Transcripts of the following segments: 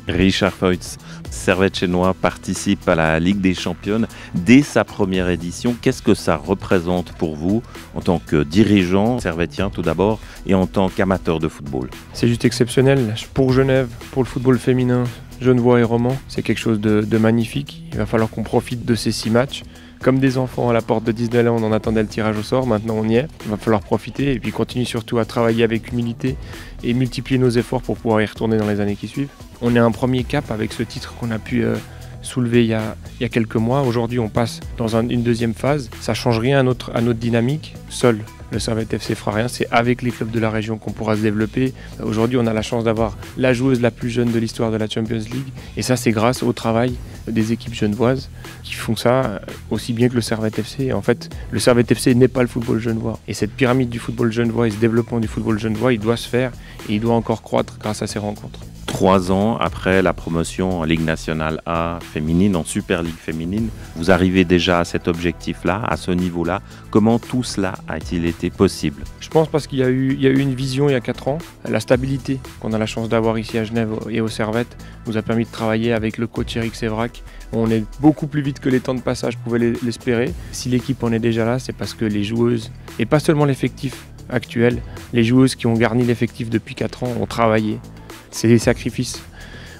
Richard Feutz, Servette Chénois participe à la Ligue des Championnes dès sa première édition. Qu'est-ce que ça représente pour vous en tant que dirigeant servettien tout d'abord et en tant qu'amateur de football? C'est juste exceptionnel. Pour Genève, pour le football féminin, genevois et roman, c'est quelque chose de magnifique. Il va falloir qu'on profite de ces 6 matchs. Comme des enfants à la porte de Disneyland, on attendait le tirage au sort, maintenant on y est. Il va falloir profiter et puis continuer surtout à travailler avec humilité et multiplier nos efforts pour pouvoir y retourner dans les années qui suivent. On est à un premier cap avec ce titre qu'on a pu soulever il y a quelques mois. Aujourd'hui, on passe dans une deuxième phase. Ça ne change rien à notre dynamique. Seul le Servette FC fera rien. C'est avec les clubs de la région qu'on pourra se développer. Aujourd'hui, on a la chance d'avoir la joueuse la plus jeune de l'histoire de la Champions League. Et ça, c'est grâce au travail des équipes genevoises qui font ça aussi bien que le Servette FC. Et en fait, le Servette FC n'est pas le football genevois. Et cette pyramide du football genevois et ce développement du football genevois, il doit se faire et il doit encore croître grâce à ces rencontres. 3 ans après la promotion en Ligue nationale A féminine, en Super Ligue féminine, vous arrivez déjà à cet objectif-là, à ce niveau-là. Comment tout cela a-t-il été possible? Je pense parce qu'il y a eu une vision il y a 4 ans. La stabilité qu'on a la chance d'avoir ici à Genève et au Servette nous a permis de travailler avec le coach Eric Sévrac. On est beaucoup plus vite que les temps de passage pouvaient l'espérer. Si l'équipe en est déjà là, c'est parce que les joueuses, et pas seulement l'effectif actuel, les joueuses qui ont garni l'effectif depuis 4 ans ont travaillé. C'est des sacrifices.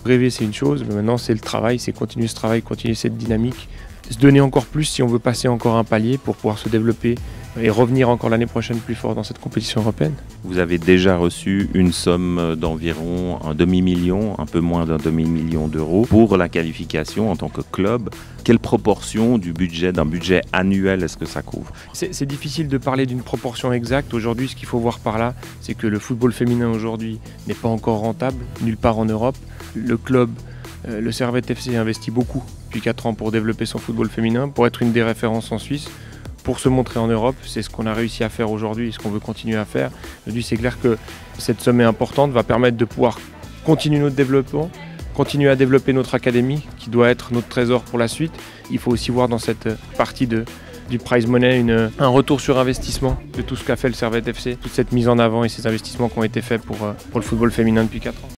Rêver, c'est une chose, mais maintenant, c'est le travail, c'est continuer ce travail, continuer cette dynamique. Se donner encore plus si on veut passer encore un palier pour pouvoir se développer et revenir encore l'année prochaine plus fort dans cette compétition européenne. Vous avez déjà reçu une somme d'environ un demi-million, un peu moins d'un demi-million d'euros pour la qualification en tant que club. Quelle proportion d'un budget annuel est-ce que ça couvre? C'est difficile de parler d'une proportion exacte. Aujourd'hui, ce qu'il faut voir par là, c'est que le football féminin aujourd'hui n'est pas encore rentable, nulle part en Europe. Le club, le Servette FC investit beaucoup depuis 4 ans pour développer son football féminin, pour être une des références en Suisse, pour se montrer en Europe. C'est ce qu'on a réussi à faire aujourd'hui et ce qu'on veut continuer à faire. Aujourd'hui, c'est clair que cette somme est importante, va permettre de pouvoir continuer notre développement, continuer à développer notre académie qui doit être notre trésor pour la suite. Il faut aussi voir dans cette partie du prize money un retour sur investissement de tout ce qu'a fait le Servette FC, toute cette mise en avant et ces investissements qui ont été faits pour le football féminin depuis 4 ans.